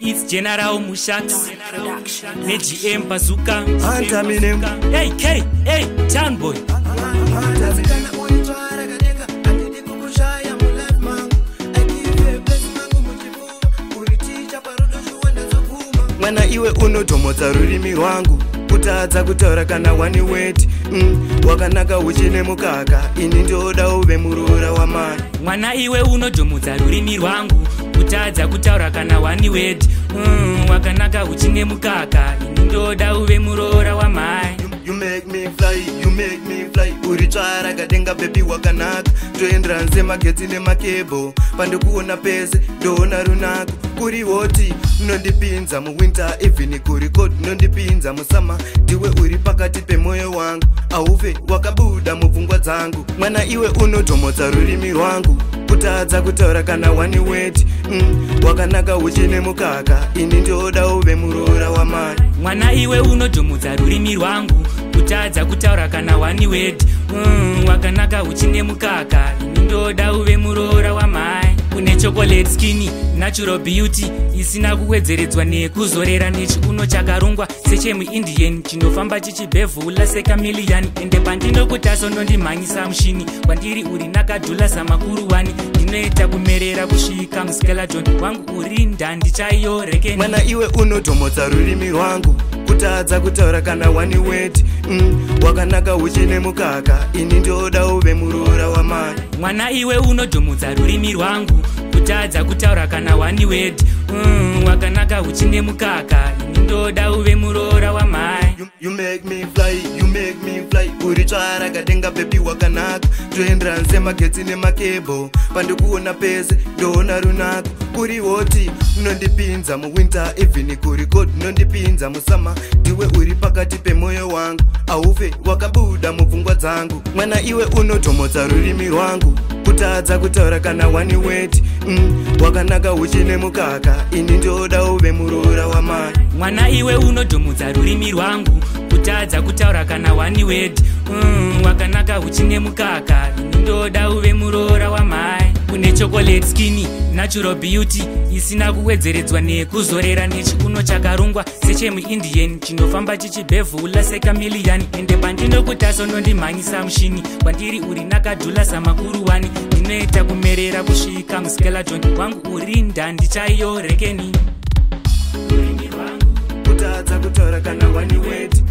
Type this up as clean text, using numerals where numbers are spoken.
It's General Mushax, GM Bazooka, hey K, hey Town Boy. Mwana iwe unotomodza rurimi rwangu kutadza kutaura kana wani weti wakanaka uchine mukaka ini ndoda uve muroora wamai. Mwana iwe unotomodza rurimi rwangu kutadza kutaura kana wani weti wakanaka uchine mukaka ini ndoda uve muroora wamai. You make me fly, you make me fly. Urichara kadenga baby wakanaka toendera nze magetsi nemakebo pandikuona pese ndoona runako kuri hoti nondipinza muwinter even kuri cold nondipinza musama ndiwe uri pakati pemoyo wangu auve wakabuda mupfungwa dzangu. Mwana iwe unotomodza rurimi rwangu kutadza kutaura kana wani weti wakanaka uchine mukaka ini ndoda uve muroora wamai. Mwana iwe unotomodza rurimi rwangu kutadza kutaura kana wani weti wakanaka uchine mukaka ini ndoda uve muroora wamai. Une chocolate skinny natural beauty isina kuwedzeredzwa nekuzorera nechiuno chakarungwa sechemuindian chinofamba chichibhevhula sekamiliyani ende pandinokutaso nondimhanyisa mushini kwandiri uri nakadhula samakuru wani ndinoita kumerera kusvika muskeleton wangu uri ndandi chaiyo rekeni. Mwana iwe unotomodza rurimi rwangu kutadza kutaura kana wani weti wakanaka uchine mukaka ini ndoda uve muroora wamai. Mwana iwe unotomodza rurimi rwangu kutadza kutaura kana wani weti wakanaka uchine mukaka ini ndoda uve muroora wamai. You make me fly, you make me fly. Urichara kadenga baby wakanaka toendera nze magetsi nemakebo pandikuona pese ndoona runako kuri hoti nondipinza muwinter even kuri cold nondipinza musama ndiwe uri pakati pemoyo wangu auve wakabuda mupfungwa dzangu. Mwana iwe unotomodza rurimi rwangu kutadza kutaura kana wani weti wakanaka uchine mukaka ini ndoda uve muroora wamai. Mwana iwe unotomodza rurimi rwangu kutadza kutaura kana wani weti wakanaka uchine mukaka ini ndoda uve muroora wamai. Une chocolate skinny natural beauty isina kuwedzeredzwa nekuzorera nechiuno chakarungwa sechemuindian chinofamba chichibhevhula sekamiliyani ende pandinokutaso nondimhanyisa mushini kwandiri uri nakadhula samakuru wani ndinoita kumerera kusvika muskeleton wangu uri ndandi chaiyo rekeni. Kutadza kutaura kana wani weti